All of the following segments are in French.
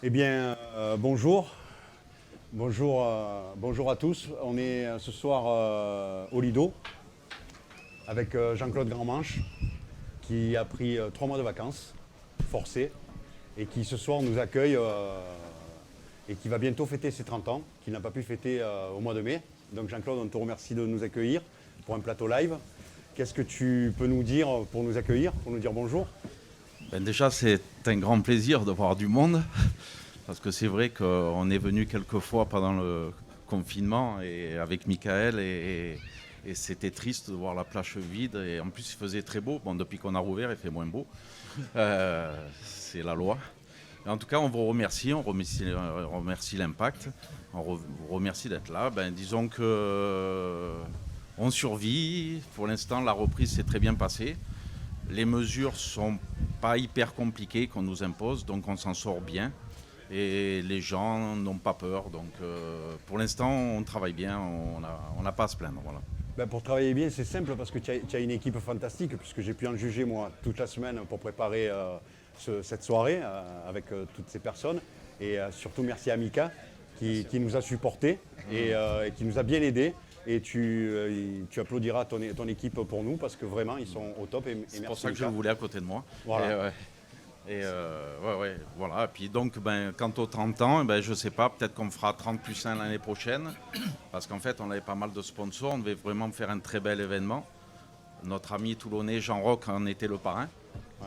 Eh bien, bonjour. Bonjour à tous. On est ce soir au Lido avec Jean-Claude Grandmanche qui a pris 3 mois de vacances forcées et qui ce soir nous accueille et qui va bientôt fêter ses 30 ans, qu'il n'a pas pu fêter au mois de mai. Donc Jean-Claude, on te remercie de nous accueillir pour un plateau live. Qu'est-ce que tu peux nous dire pour nous accueillir, pour nous dire bonjour? Déjà, c'est un grand plaisir de voir du monde, parce que c'est vrai qu'on est venu quelques fois pendant le confinement et avec Michael, et c'était triste de voir la plage vide, et en plus il faisait très beau. Bon, depuis qu'on a rouvert, il fait moins beau. C'est la loi. Et en tout cas, on vous remercie, on remercie l'Impact, vous remercie d'être là. Disons que on survit. Pour l'instant, la reprise s'est très bien passée. Les mesures sont pas hyper compliquées qu'on nous impose, donc on s'en sort bien. Et les gens n'ont pas peur. Donc pour l'instant, on travaille bien, on n'a pas à se plaindre. Voilà. Pour travailler bien, c'est simple parce que tu as une équipe fantastique, puisque j'ai pu en juger moi toute la semaine pour préparer cette soirée avec toutes ces personnes. Et surtout merci à Mika qui nous a supportés et qui nous a bien aidés. Et tu applaudiras ton équipe pour nous parce que vraiment ils sont au top. Et c'est pour ça que je le voulais à côté de moi. Voilà. Voilà. Et puis donc, quant aux 30 ans, je ne sais pas, peut-être qu'on fera 30 plus 1 l'année prochaine. Parce qu'en fait, on avait pas mal de sponsors. On devait vraiment faire un très bel événement. Notre ami toulonnais Jean Roch en était le parrain.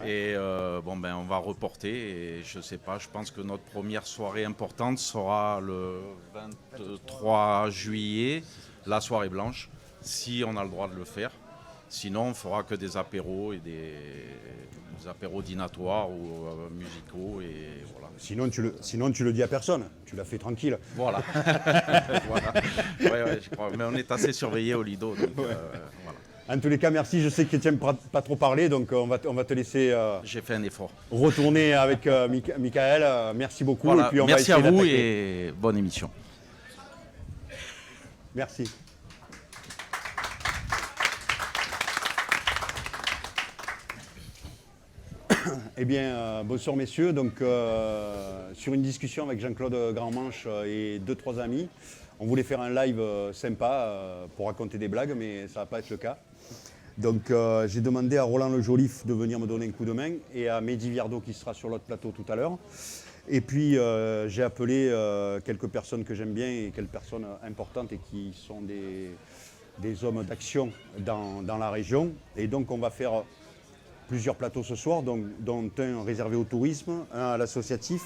Ouais. Et on va reporter. Et je ne sais pas, je pense que notre première soirée importante sera le 23 juillet, la soirée blanche, si on a le droit de le faire. Sinon, on ne fera que des apéros et des apéros dînatoires ou musicaux. Et voilà. Sinon, tu le dis à personne. Tu l'as fait tranquille. Voilà. Voilà. Ouais, je crois. Mais on est assez surveillés au Lido. Donc, voilà. En tous les cas, merci. Je sais que tu n'aimes pas trop parler, donc on va te laisser. J'ai fait un effort. Retourner avec Michael. Merci beaucoup. Voilà. Et puis on merci va à vous d'attaquer. Et bonne émission. Merci. Eh bien, bonsoir messieurs. Donc, sur une discussion avec Jean-Claude Grandmanche et 2-3 amis, on voulait faire un live sympa pour raconter des blagues, mais ça ne va pas être le cas. Donc, j'ai demandé à Roland Le Joliffe de venir me donner un coup de main et à Mehdi Viardot qui sera sur l'autre plateau tout à l'heure. Et puis, j'ai appelé quelques personnes que j'aime bien et quelques personnes importantes et qui sont des hommes d'action dans la région. Et donc, on va faire plusieurs plateaux ce soir, dont un réservé au tourisme, un à l'associatif,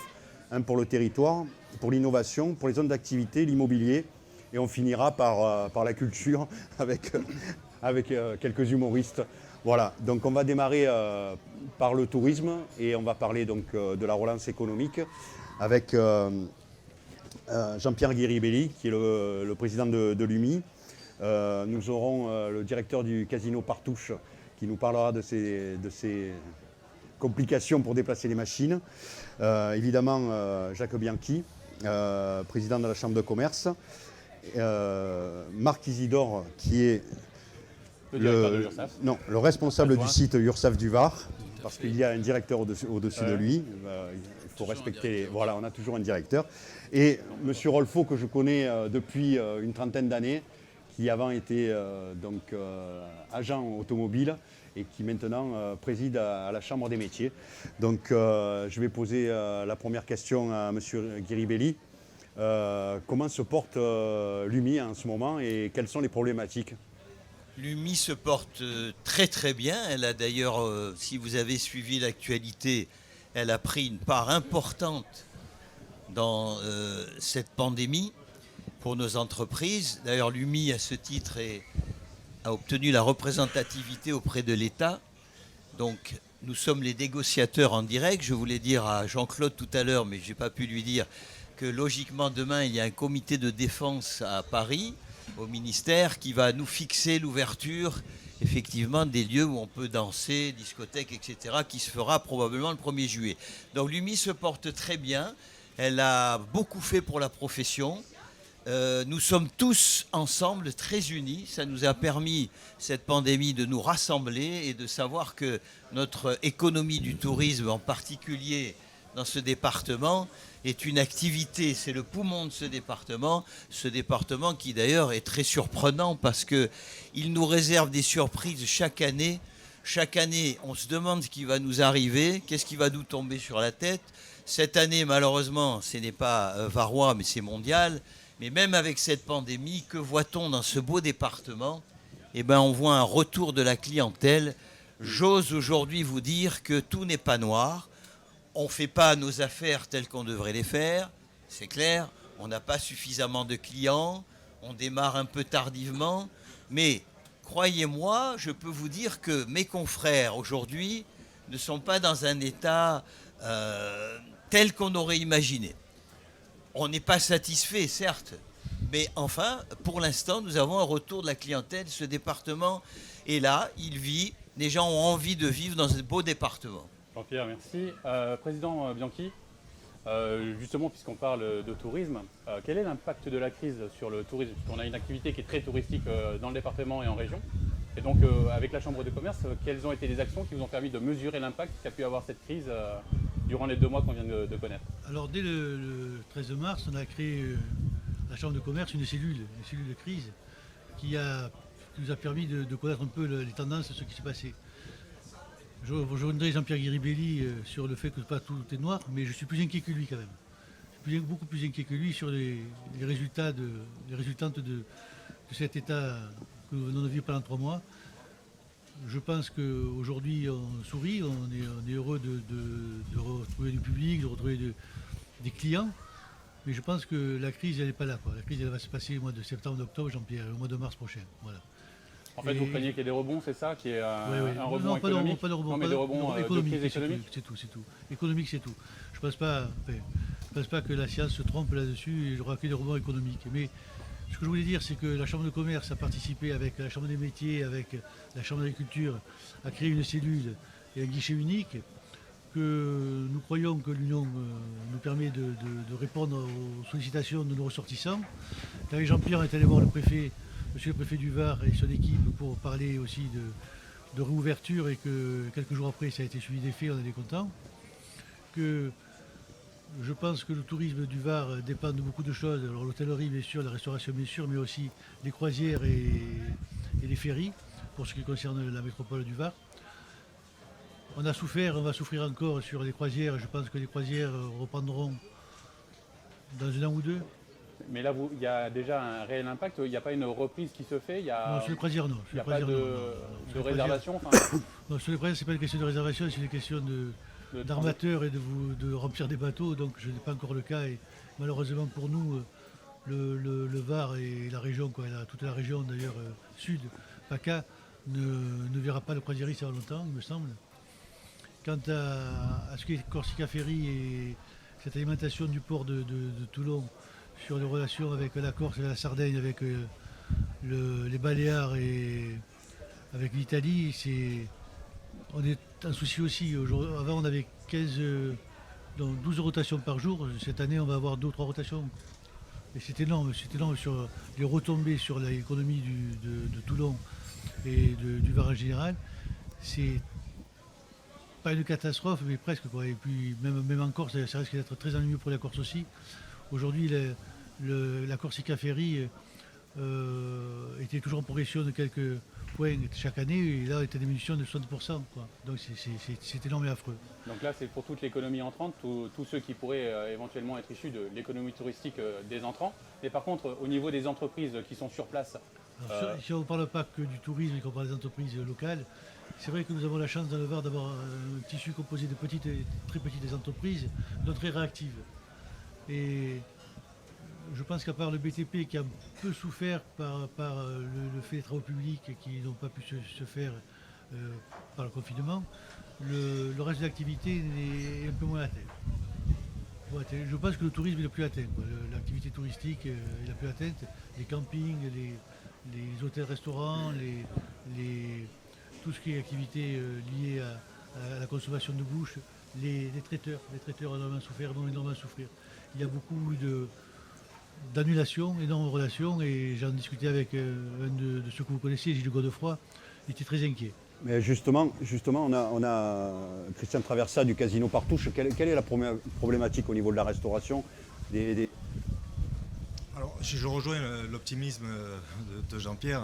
un pour le territoire, pour l'innovation, pour les zones d'activité, l'immobilier. Et on finira par la culture avec quelques humoristes. Voilà, donc on va démarrer par le tourisme et on va parler donc de la relance économique avec Jean-Pierre Guiribelli, qui est le président de l'UMI. Nous aurons le directeur du casino Partouche, qui nous parlera de ces complications pour déplacer les machines. Évidemment, Jacques Bianchi, président de la Chambre de commerce. Marc Isidore, qui est le responsable du site URSAF du Var, parce qu'il y a un directeur au-dessus de lui. Il faut respecter. Voilà, on a toujours un directeur. Et M. Rolfo, que je connais depuis une trentaine d'années, qui avant était agent automobile et qui maintenant préside à la Chambre des métiers. Donc je vais poser la première question à M. Guiribelli. Comment se porte l'UMI en ce moment et quelles sont les problématiques? L'UMI se porte très très bien. Elle a d'ailleurs, si vous avez suivi l'actualité, elle a pris une part importante dans cette pandémie pour nos entreprises. D'ailleurs, l'UMI, à ce titre, a obtenu la représentativité auprès de l'État. Donc, nous sommes les négociateurs en direct. Je voulais dire à Jean-Claude tout à l'heure, mais je n'ai pas pu lui dire, que logiquement, demain, il y a un comité de défense à Paris, au ministère, qui va nous fixer l'ouverture, effectivement, des lieux où on peut danser, discothèques, etc., qui se fera probablement le 1er juillet. Donc, l'UMI se porte très bien. Elle a beaucoup fait pour la profession. Nous sommes tous ensemble, très unis. Ça nous a permis, cette pandémie, de nous rassembler et de savoir que notre économie du tourisme, en particulier dans ce département est une activité, c'est le poumon de ce département qui d'ailleurs est très surprenant parce qu'il nous réserve des surprises chaque année. Chaque année, on se demande ce qui va nous arriver, qu'est-ce qui va nous tomber sur la tête. Cette année, malheureusement, ce n'est pas varois, mais c'est mondial. Mais même avec cette pandémie, que voit-on dans ce beau département ? Eh bien, on voit un retour de la clientèle. J'ose aujourd'hui vous dire que tout n'est pas noir. On ne fait pas nos affaires telles qu'on devrait les faire, c'est clair. On n'a pas suffisamment de clients, on démarre un peu tardivement. Mais croyez-moi, je peux vous dire que mes confrères aujourd'hui ne sont pas dans un état tel qu'on aurait imaginé. On n'est pas satisfait, certes, mais enfin, pour l'instant, nous avons un retour de la clientèle. Ce département est là, il vit. Les gens ont envie de vivre dans ce beau département. Jean-Pierre, merci. Président Bianchi, justement, puisqu'on parle de tourisme, quel est l'impact de la crise sur le tourisme ? On a une activité qui est très touristique dans le département et en région. Et donc, avec la Chambre de commerce, quelles ont été les actions qui vous ont permis de mesurer l'impact qu'a pu avoir cette crise durant les 2 mois qu'on vient de connaître ? Alors, dès le 13 mars, on a créé la Chambre de commerce, une cellule de crise qui nous a permis de connaître un peu les tendances de ce qui s'est passé. Je rejoindrai Jean-Pierre Guiribelli sur le fait que pas tout est noir, mais je suis plus inquiet que lui quand même. Je suis beaucoup plus inquiet que lui sur les résultantes de cet état que nous venons de vivre pendant 3 mois. Je pense qu'aujourd'hui on sourit, on est heureux de retrouver du public, de retrouver des clients. Mais je pense que la crise, elle n'est pas là, quoi. La crise, elle va se passer au mois de septembre, d'octobre, Jean-Pierre, au mois de mars prochain. Voilà. En fait, vous craignez qu'il y ait des rebonds, c'est ça, qui est un rebond non, économique? pas de rebond, Non, mais des rebonds de crise économique. C'est tout. Économique, c'est tout. Je ne pense pas que la science se trompe là-dessus, il y aura que des rebonds économiques. Mais ce que je voulais dire, c'est que la Chambre de commerce a participé avec la Chambre des métiers, avec la Chambre d'agriculture, à créer une cellule et un guichet unique, que nous croyons que l'Union nous permet de répondre aux sollicitations de nos ressortissants. Avec Jean-Pierre, on est allé voir monsieur le préfet du Var et son équipe pour parler aussi de réouverture et que quelques jours après, ça a été suivi des faits, on est contents. Que je pense que le tourisme du Var dépend de beaucoup de choses. Alors l'hôtellerie, bien sûr, la restauration, bien sûr, mais aussi les croisières et les ferries, pour ce qui concerne la métropole du Var. On a souffert, on va souffrir encore sur les croisières. Je pense que les croisières reprendront dans 1 an ou 2. Mais là, il y a déjà un réel impact. Il n'y a pas une reprise qui se fait. Non, sur les croisières, non. Il n'y a pas de réservation. Non, sur les croisières, ce n'est pas une question de réservation, c'est une question d'armateurs et de remplir des bateaux. Donc, je n'ai pas encore le cas. Et malheureusement pour nous, le Var et la région, toute la région d'ailleurs sud, PACA, ne verra pas de croisiériste avant longtemps, il me semble. Quant à ce qui est Corsica Ferry et cette alimentation du port de Toulon sur les relations avec la Corse et la Sardaigne, avec les Baléares et avec l'Italie, on est en souci aussi. Avant, on avait 12 rotations par jour. Cette année, on va avoir 2 ou 3 rotations. Et c'est énorme sur les retombées sur l'économie de Toulon et du Var en général. C'est pas une catastrophe, mais presque, quoi. Et puis même en Corse, ça risque d'être très ennuyeux pour la Corse aussi. Aujourd'hui, la Corsica Ferry était toujours en progression de quelques points chaque année, et là, elle est en diminution de 60%, quoi. Donc c'est énorme et affreux. Donc là, c'est pour toute l'économie entrante, tous ceux qui pourraient éventuellement être issus de l'économie touristique des entrants. Mais par contre, au niveau des entreprises qui sont sur place... Alors, si on ne parle pas que du tourisme et qu'on parle des entreprises locales, c'est vrai que nous avons la chance dans le Var d'avoir un tissu composé de très petites entreprises, donc très réactives. Et je pense qu'à part le BTP qui a un peu souffert par le fait des travaux publics qui n'ont pas pu se faire par le confinement, le reste de l'activité est un peu moins atteint. Je pense que le tourisme est le plus atteint. L'activité touristique est la plus atteinte. Les campings, les hôtels-restaurants, tout ce qui est activité liée à la consommation de bouche, les traiteurs ont énormément souffert, vont énormément souffrir. Il y a beaucoup d'annulations, énormes relations, et j'en discutais avec un de ceux que vous connaissez, Gilles Godefroy, il était très inquiet. Mais justement, on a Christian Traversa du Casino Partouche. Quelle est la problématique au niveau de la restauration Alors, je rejoins l'optimisme de Jean-Pierre,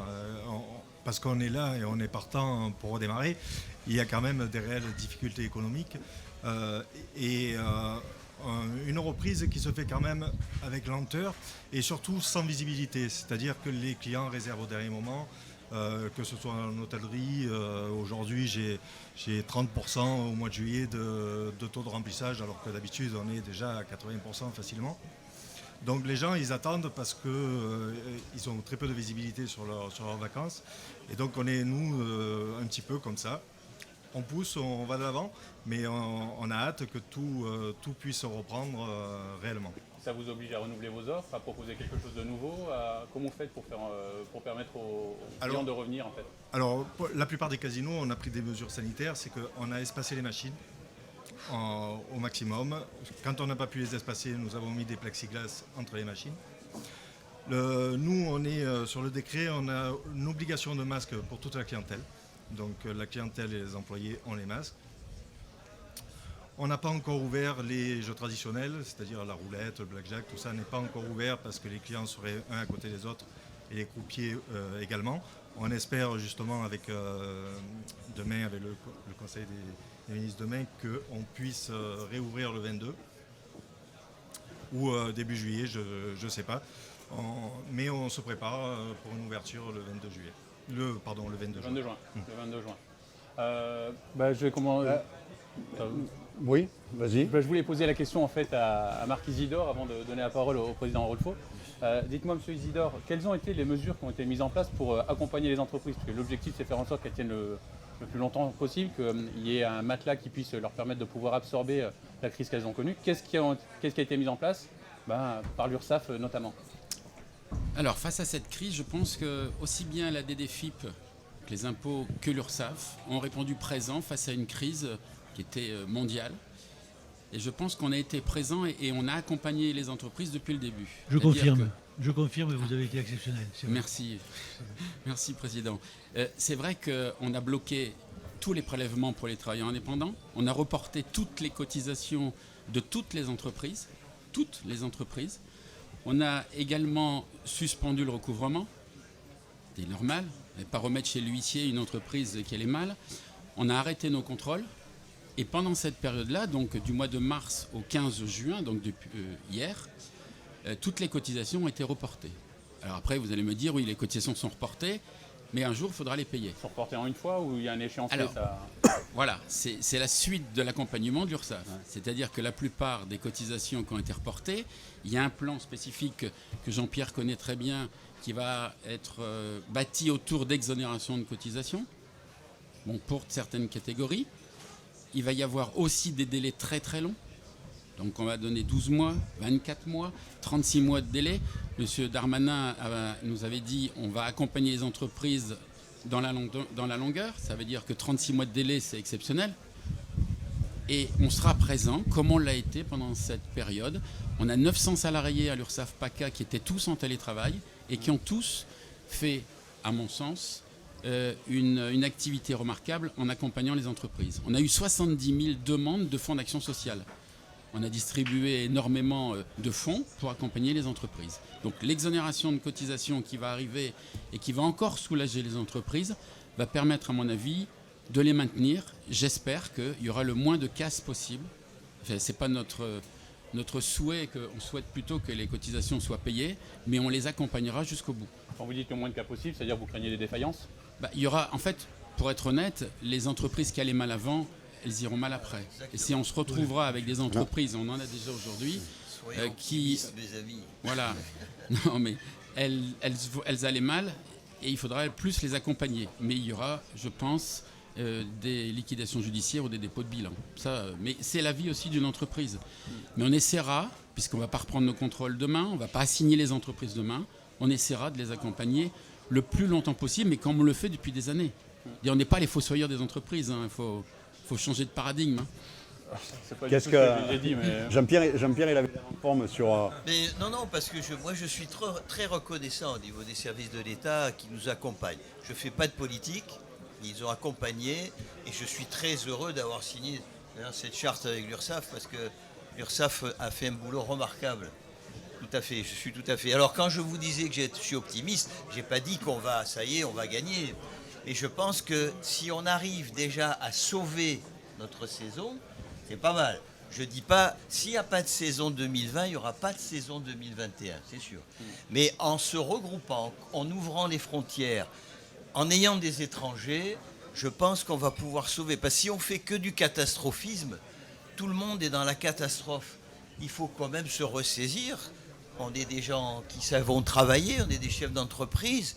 parce qu'on est là et on est partant pour redémarrer. Il y a quand même des réelles difficultés économiques une reprise qui se fait quand même avec lenteur et surtout sans visibilité. C'est-à-dire que les clients réservent au dernier moment, que ce soit en hôtellerie. Aujourd'hui, j'ai 30% au mois de juillet de taux de remplissage, alors que d'habitude, on est déjà à 80% facilement. Donc les gens, ils attendent parce qu'ils ont très peu de visibilité sur leurs vacances. Et donc on est, nous, un petit peu comme ça. On pousse, on va de l'avant, mais on a hâte que tout puisse reprendre réellement. Ça vous oblige à renouveler vos offres, à proposer quelque chose de nouveau. Comment vous faites pour permettre aux clients de revenir en fait? Alors, la plupart des casinos, on a pris des mesures sanitaires, c'est qu'on a espacé les machines au maximum. Quand on n'a pas pu les espacer, nous avons mis des plexiglas entre les machines. Nous, on est sur le décret, on a une obligation de masque pour toute la clientèle. Donc la clientèle et les employés ont les masques. On n'a pas encore ouvert les jeux traditionnels, c'est-à-dire la roulette, le blackjack, tout ça n'est pas encore ouvert parce que les clients seraient un à côté des autres et les croupiers également. On espère justement demain, avec le Conseil des ministres demain, qu'on puisse réouvrir le 22 ou début juillet, je ne sais pas. Mais on se prépare pour une ouverture le 22 juillet. Le 22 juin. Le 22 juin. Je vais Oui, vas-y. Je voulais poser la question en fait à Marc Isidore avant de donner la parole au président Rolfo. Dites-moi, Monsieur Isidore, quelles ont été les mesures qui ont été mises en place pour accompagner les entreprises? Parce que l'objectif, c'est faire en sorte qu'elles tiennent le plus longtemps possible, qu'il y ait un matelas qui puisse leur permettre de pouvoir absorber la crise qu'elles ont connue. Qu'est-ce qui a été mis en place par l'URSSAF notamment? Alors, face à cette crise, je pense que aussi bien la DDFiP, que les impôts, que l'URSSAF ont répondu présent face à une crise qui était mondiale. Et je pense qu'on a été présent et on a accompagné les entreprises depuis le début. Je confirme, vous avez été exceptionnel. Merci. Merci, Président. C'est vrai qu'on a bloqué tous les prélèvements pour les travailleurs indépendants. On a reporté toutes les cotisations de toutes les entreprises. Toutes les entreprises. On a également suspendu le recouvrement. C'est normal. On ne va pas remettre chez l'huissier une entreprise qui allait mal. On a arrêté nos contrôles. Et pendant cette période-là, donc du mois de mars au 15 juin, donc depuis hier, toutes les cotisations ont été reportées. Alors après, vous allez me dire, oui, les cotisations sont reportées, mais un jour, il faudra les payer. Sont reportées en une fois ou il y a un échéancier? Alors, voilà, c'est la suite de l'accompagnement de l'URSSAF. Ouais. C'est-à-dire que la plupart des cotisations qui ont été reportées, il y a un plan spécifique que Jean-Pierre connaît très bien, qui va être bâti autour d'exonération de cotisations, pour certaines catégories. Il va y avoir aussi des délais très très longs. Donc on va donner 12 mois, 24 mois, 36 mois de délai. Monsieur Darmanin nous avait dit on va accompagner les entreprises dans la longueur. Ça veut dire que 36 mois de délai, c'est exceptionnel. Et on sera présent, comme on l'a été pendant cette période. On a 900 salariés à l'URSSAF PACA qui étaient tous en télétravail et qui ont tous fait, à mon sens, une activité remarquable en accompagnant les entreprises. On a eu 70 000 demandes de fonds d'action sociale. On a distribué énormément de fonds pour accompagner les entreprises. Donc l'exonération de cotisation qui va arriver et qui va encore soulager les entreprises va permettre, à mon avis, de les maintenir. J'espère qu'il y aura le moins de casse possible. Enfin, ce n'est pas notre souhait, on souhaite plutôt que les cotisations soient payées, mais on les accompagnera jusqu'au bout. Quand vous dites le moins de cas possible, c'est-à-dire que vous craignez des défaillances? Il y aura, en fait, pour être honnête, les entreprises qui allaient mal avant, elles iront mal après. Exactement. Et si on se retrouvera avec des entreprises, on en a déjà aujourd'hui, qui... mes amis. Voilà. Non, mais elles allaient mal et il faudra plus les accompagner. Mais il y aura, je pense, des liquidations judiciaires ou des dépôts de bilan. Ça, mais c'est la vie aussi d'une entreprise. Mais on essaiera, puisqu'on ne va pas reprendre nos contrôles demain, on ne va pas assigner les entreprises demain, on essaiera de les accompagner le plus longtemps possible, mais comme on le fait depuis des années. Et on n'est pas les fossoyeurs des entreprises, il faut changer de paradigme. C'est pas Qu'est-ce du tout ce que j'ai dit, mais... Jean-Pierre, il avait en forme sur... Mais non, parce que moi je suis très reconnaissant au niveau des services de l'État qui nous accompagnent. Je ne fais pas de politique, Ils ont accompagné et je suis très heureux d'avoir signé cette charte avec l'URSSAF parce que l'URSSAF a fait un boulot remarquable. Tout à fait, je suis tout à fait. Alors quand je vous disais que je suis optimiste, j'ai pas dit qu'on va, ça y est, on va gagner. Mais je pense que si on arrive déjà à sauver notre saison, c'est pas mal. Je dis pas, s'il n'y a pas de saison 2020, il n'y aura pas de saison 2021, c'est sûr. Mais en se regroupant, en ouvrant les frontières, en ayant des étrangers, je pense qu'on va pouvoir sauver. Parce que si on fait que du catastrophisme, tout le monde est dans la catastrophe. Il faut quand même se ressaisir. On est des gens qui savent travailler, on est des chefs d'entreprise.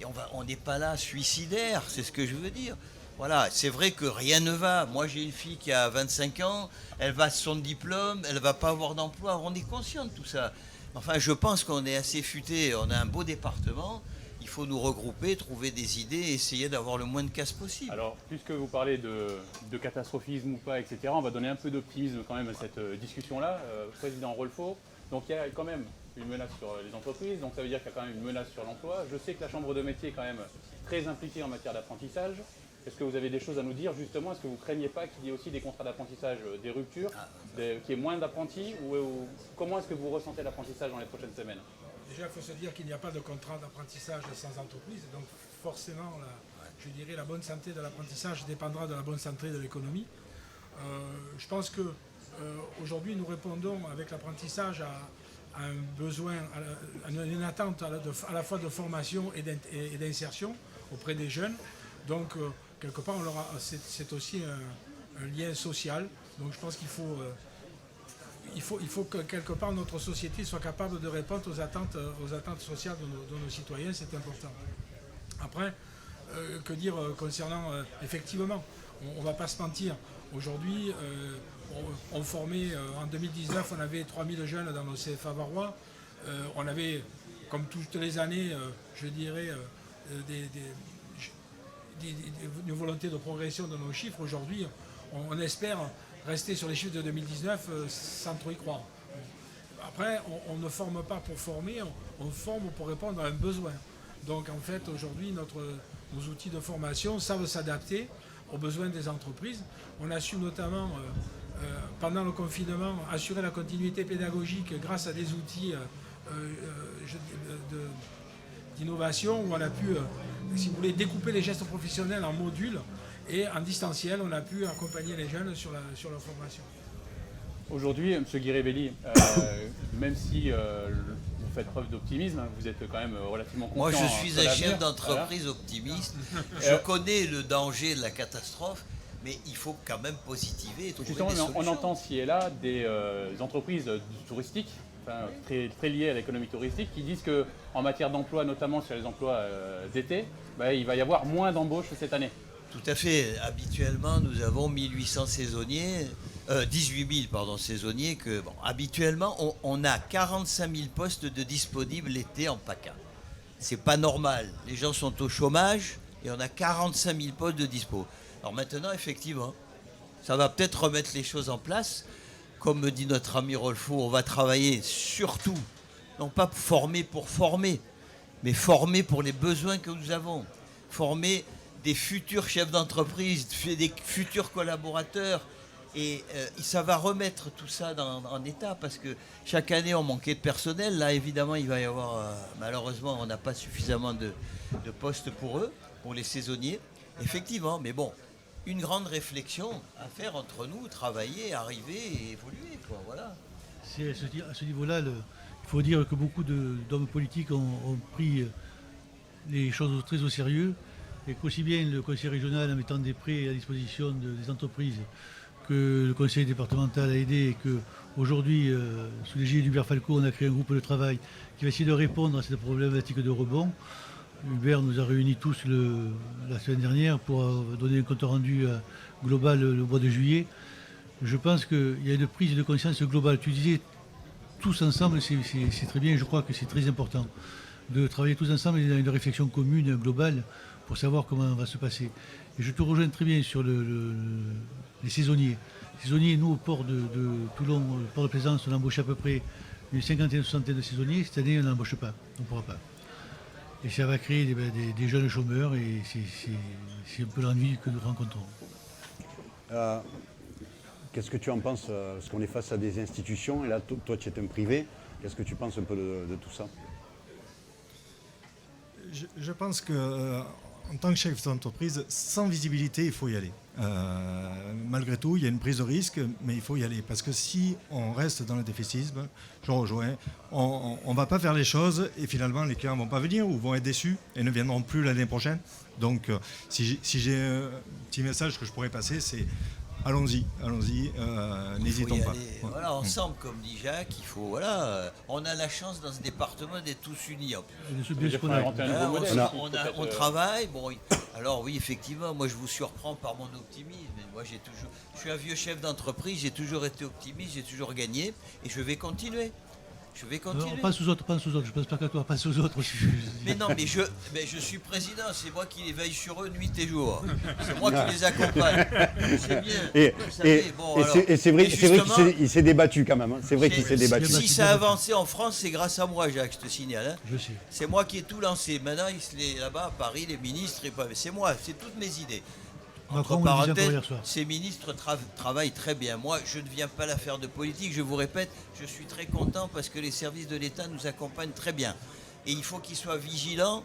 Et on n'est pas là suicidaires, c'est ce que je veux dire. Voilà, c'est vrai que rien ne va. Moi, j'ai une fille qui a 25 ans, elle va à son diplôme, elle ne va pas avoir d'emploi. On est conscient de tout ça. Enfin, je pense qu'on est assez futé, on a un beau département. Il faut nous regrouper, trouver des idées et essayer d'avoir le moins de casse possible. Alors, puisque vous parlez de catastrophisme ou pas, etc., on va donner un peu d'optimisme quand même à cette discussion-là. Président Rolfo, donc il y a quand même une menace sur les entreprises, donc ça veut dire qu'il y a quand même une menace sur l'emploi. Je sais que la Chambre de métier est quand même très impliquée en matière d'apprentissage. Est-ce que vous avez des choses à nous dire justement? Est-ce que vous ne craignez pas qu'il y ait aussi des contrats d'apprentissage, des ruptures, qu'il y ait moins d'apprentis ou comment est-ce que vous ressentez l'apprentissage dans les prochaines semaines? Déjà, il faut se dire qu'il n'y a pas de contrat d'apprentissage sans entreprise. Donc forcément, je dirais, la bonne santé de l'apprentissage dépendra de la bonne santé de l'économie. Je pense qu'aujourd'hui, nous répondons avec l'apprentissage à un besoin, à une attente à la fois de formation et d'insertion auprès des jeunes. Donc, quelque part, c'est aussi un lien social. Donc, je pense qu'il faut... Il faut que quelque part notre société soit capable de répondre aux attentes sociales de nos citoyens, c'est important. Après, que dire concernant, effectivement, on ne va pas se mentir, aujourd'hui, on formait, en 2019, on avait 3000 jeunes dans nos CFA varois, on avait, comme toutes les années, je dirais, une volonté de progression de nos chiffres. Aujourd'hui, on espère rester sur les chiffres de 2019 sans trop y croire. Après, on ne forme pas pour former, on forme pour répondre à un besoin. Donc en fait, aujourd'hui, nos outils de formation savent s'adapter aux besoins des entreprises. On a su notamment, pendant le confinement, assurer la continuité pédagogique grâce à des outils d'innovation où on a pu, si vous voulez, découper les gestes professionnels en modules. Et en distanciel, on a pu accompagner les jeunes sur leur formation. Aujourd'hui, M. Guiribelli, même si vous faites preuve d'optimisme, vous êtes quand même relativement confiant. Moi, je suis un chef l'avenir. d'entreprise optimiste. Je connais le danger de la catastrophe, mais il faut quand même positiver et trouver Justement, des solutions. on entend ci et là des entreprises touristiques, enfin, très, très liées à l'économie touristique, qui disent qu'en matière d'emploi, notamment sur les emplois d'été, il va y avoir moins d'embauches cette année. Tout à fait. Habituellement, nous avons 1800 saisonniers, 18 000 saisonniers. Habituellement, on a 45 000 postes de disponibles l'été en PACA. C'est pas normal. Les gens sont au chômage et on a 45 000 postes de dispo. Alors maintenant, effectivement, ça va peut-être remettre les choses en place. Comme me dit notre ami Rolfo, on va travailler surtout, non pas former pour former, mais former pour les besoins que nous avons. Former des futurs chefs d'entreprise, des futurs collaborateurs. Et ça va remettre tout ça en état parce que chaque année, on manquait de personnel. Là, évidemment, il va y avoir... malheureusement, on n'a pas suffisamment de postes pour eux, pour les saisonniers. Effectivement, mais bon, une grande réflexion à faire entre nous, travailler, arriver et évoluer, quoi, voilà. C'est à ce niveau-là, il faut dire que beaucoup d'hommes politiques ont pris les choses très au sérieux. Et qu'aussi bien le conseil régional en mettant des prêts à disposition des entreprises que le conseil départemental a aidé et qu'aujourd'hui, sous l'égide d'Hubert Falco, on a créé un groupe de travail qui va essayer de répondre à cette problématique de rebond. Hubert nous a réunis tous la semaine dernière pour donner un compte rendu global le mois de juillet. Je pense qu'il y a une prise de conscience globale. Tu disais tous ensemble, c'est très bien et je crois que c'est très important de travailler tous ensemble et dans une réflexion commune, globale, pour savoir comment va se passer. Et je te rejoins très bien sur les saisonniers. Les saisonniers, nous, au port de Toulon, au port de Plaisance, on embauche à peu près une cinquantaine, soixantaine de saisonniers. Cette année, on n'embauche pas, on ne pourra pas. Et ça va créer des jeunes chômeurs et c'est un peu l'ennui que nous rencontrons. Qu'est-ce que tu en penses parce qu'on est face à des institutions et là, toi, tu es un privé. Qu'est-ce que tu penses un peu de tout ça? Je pense que en tant que chef d'entreprise, sans visibilité, il faut y aller. Malgré tout, il y a une prise de risque, mais il faut y aller. Parce que si on reste dans le défaitisme, je rejoins, on ne va pas faire les choses et finalement les clients ne vont pas venir ou vont être déçus et ne viendront plus l'année prochaine. Donc si j'ai un petit message que je pourrais passer, c'est allons-y, n'hésitons pas. Voilà, ensemble, comme dit Jacques, il faut. Voilà, on a la chance dans ce département d'être tous unis. En plus. On travaille. Bon, alors oui, effectivement, moi je vous surprends par mon optimisme. Moi, je suis un vieux chef d'entreprise, j'ai toujours été optimiste, j'ai toujours gagné, et je vais continuer. Non, pas sous autres, je pense pas qu'à toi, pas sous autres. Mais non, mais je suis président, c'est moi qui les veille sur eux nuit et jour. C'est moi qui les accompagne. C'est bien. Et c'est vrai qu'il s'est débattu quand même. Hein. C'est vrai qu'il s'est débattu. Si ça a avancé en France, c'est grâce à moi, Jacques, je te signale. Hein. Je sais. C'est moi qui ai tout lancé. Maintenant, là-bas, à Paris, les ministres, c'est moi, c'est toutes mes idées. Entre parenthèses, ces ministres travaillent très bien. Moi, je ne viens pas là faire de politique. Je vous répète, je suis très content parce que les services de l'État nous accompagnent très bien. Et il faut qu'ils soient vigilants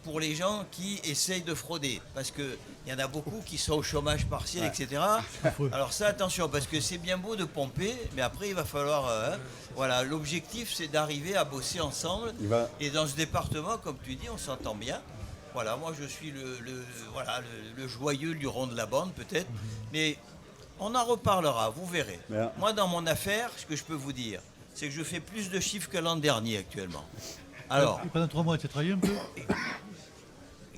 pour les gens qui essayent de frauder. Parce qu'il y en a beaucoup qui sont au chômage partiel, etc. Alors ça, attention, parce que c'est bien beau de pomper, mais après, il va falloir... voilà, l'objectif, c'est d'arriver à bosser ensemble. Et dans ce département, comme tu dis, on s'entend bien. Voilà, moi je suis le joyeux luron de la bande peut-être, mais on en reparlera, vous verrez. Moi dans mon affaire, ce que je peux vous dire, c'est que je fais plus de chiffres que l'an dernier actuellement. Alors, pendant 3 mois, tu as travaillé un peu?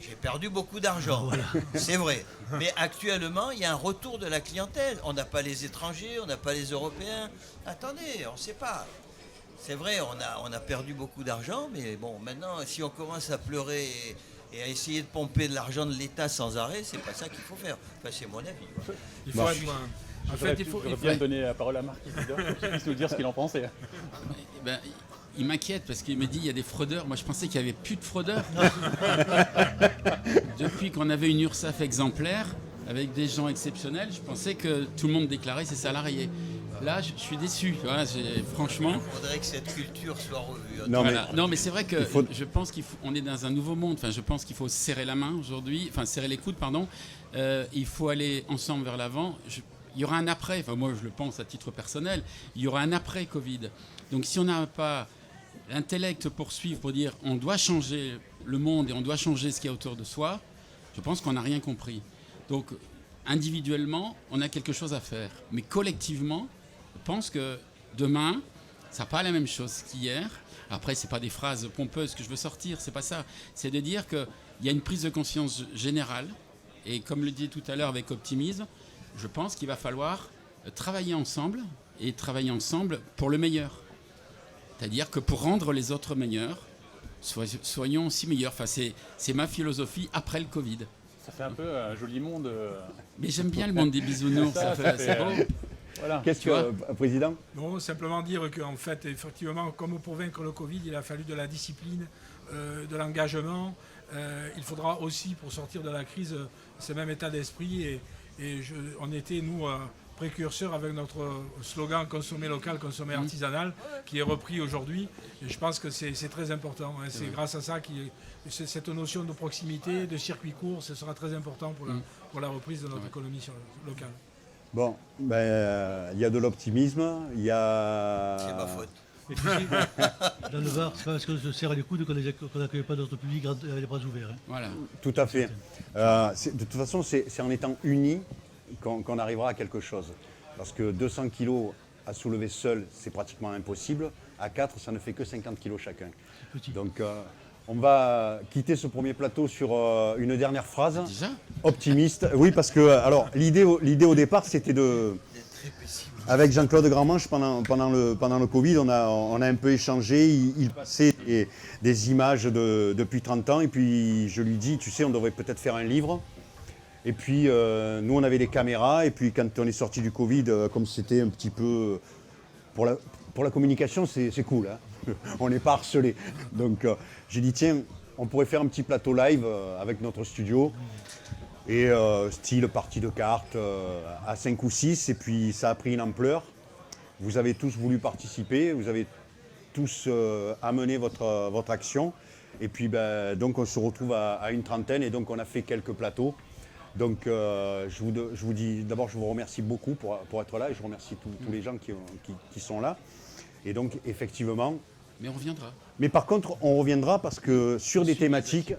J'ai perdu beaucoup d'argent, c'est vrai. Mais actuellement, il y a un retour de la clientèle. On n'a pas les étrangers, on n'a pas les Européens. Attendez, on ne sait pas. C'est vrai, on a perdu beaucoup d'argent, mais bon, maintenant, si on commence à pleurer et à essayer de pomper de l'argent de l'État sans arrêt, c'est pas ça qu'il faut faire. Enfin, c'est mon avis. Il faut En fait, il faut bien donner la parole à Marc Isidore pour qu'il puisse nous dire ce qu'il en pensait. Il m'inquiète parce qu'il me dit il y a des fraudeurs. Moi, je pensais qu'il n'y avait plus de fraudeurs. Depuis qu'on avait une URSSAF exemplaire, avec des gens exceptionnels, je pensais que tout le monde déclarait ses salariés. Là, je suis déçu. Voilà, franchement. Il faudrait que cette culture soit revue. Non, mais c'est vrai que je pense qu'on est dans un nouveau monde. Enfin, je pense qu'il faut serrer la main aujourd'hui, enfin serrer les coudes, pardon. Il faut aller ensemble vers l'avant. Il y aura un après. Enfin, moi, je le pense à titre personnel. Il y aura un après Covid. Donc, si on n'a pas l'intellect pour suivre, pour dire on doit changer le monde et on doit changer ce qu'il y a autour de soi, je pense qu'on n'a rien compris. Donc, individuellement, on a quelque chose à faire. Mais collectivement, je pense que demain, ça n'a pas la même chose qu'hier. Après, ce n'est pas des phrases pompeuses que je veux sortir, c'est pas ça. C'est de dire qu'il y a une prise de conscience générale. Et comme le disais tout à l'heure avec optimisme, je pense qu'il va falloir travailler ensemble et travailler ensemble pour le meilleur. C'est-à-dire que pour rendre les autres meilleurs, soyons aussi meilleurs. Enfin, c'est ma philosophie après le Covid. Ça fait un peu un joli monde. Mais j'aime bien le monde des bisounours, c'est beau. Voilà. Qu'est-ce que, Président? Non, simplement dire qu'en fait, effectivement, comme pour vaincre le Covid, il a fallu de la discipline, de l'engagement. Il faudra aussi, pour sortir de la crise, ce même état d'esprit. On était, nous, précurseurs avec notre slogan « Consommer local, consommer artisanal » qui est repris aujourd'hui. Et je pense que c'est très important. Hein. C'est grâce à ça que cette notion de proximité, de circuit court, ce sera très important pour la reprise de notre économie locale. Bon, il y a de l'optimisme, il y a... C'est ma faute. Et tu sais, dans le Var, c'est pas parce qu'on se serre les coudes qu'on n'accueille pas notre public avec les bras ouverts. Hein. Voilà. Tout à fait. De toute façon, c'est en étant unis qu'on arrivera à quelque chose. Parce que 200 kilos à soulever seul, c'est pratiquement impossible. À 4, ça ne fait que 50 kilos chacun. Donc, on va quitter ce premier plateau sur une dernière phrase. Déjà ? Optimiste. Oui, parce que alors l'idée au départ, c'était de... Avec Jean-Claude Grandmanche, pendant le Covid, on a un peu échangé. Il passait des images depuis 30 ans. Et puis, je lui dis, tu sais, on devrait peut-être faire un livre. Et puis, nous, on avait des caméras. Et puis, quand on est sorti du Covid, comme c'était un petit peu... Pour la communication, c'est cool. Hein. On n'est pas harcelé. Donc, j'ai dit, tiens, on pourrait faire un petit plateau live avec notre studio. Et style partie de cartes à 5 ou 6. Et puis ça a pris une ampleur. Vous avez tous voulu participer. Vous avez tous amené votre action. Et puis donc on se retrouve à une trentaine. Et donc on a fait quelques plateaux. Donc je vous dis d'abord, je vous remercie beaucoup pour être là. Et je remercie tous les gens qui sont là. Et donc effectivement... Mais on reviendra. Mais par contre, on reviendra parce que sur des thématiques,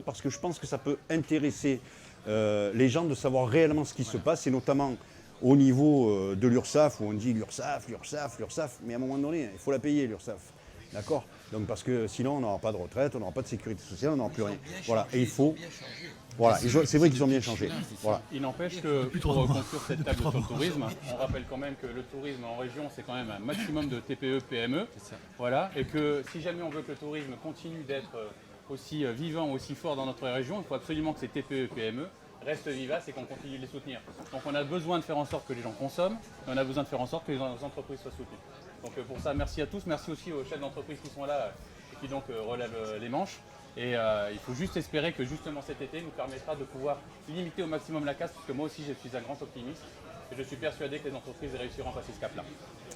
parce que je pense que ça peut intéresser les gens de savoir réellement ce qui se passe, et notamment au niveau de l'URSSAF, où on dit l'URSSAF, mais à un moment donné, il faut la payer l'URSSAF. D'accord? Donc parce que sinon, on n'aura pas de retraite, on n'aura pas de sécurité sociale, on n'aura plus rien. Voilà, et il faut... Voilà, c'est vrai qu'ils ont bien changé. Voilà. Il n'empêche que pour conclure cette table sur le tourisme, on rappelle quand même que le tourisme en région, c'est quand même un maximum de TPE, PME. Voilà, et que si jamais on veut que le tourisme continue d'être aussi vivant, aussi fort dans notre région, il faut absolument que ces TPE, PME restent vivaces et qu'on continue de les soutenir. Donc on a besoin de faire en sorte que les gens consomment, et on a besoin de faire en sorte que les entreprises soient soutenues. Donc pour ça, merci à tous, merci aussi aux chefs d'entreprise qui sont là et qui donc relèvent les manches. Et il faut juste espérer que justement cet été nous permettra de pouvoir limiter au maximum la casse, parce que moi aussi je suis un grand optimiste et je suis persuadé que les entreprises réussiront à passer ce cap-là.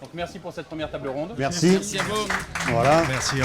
Donc merci pour cette première table ronde. Merci. Merci à vous. Voilà. Merci.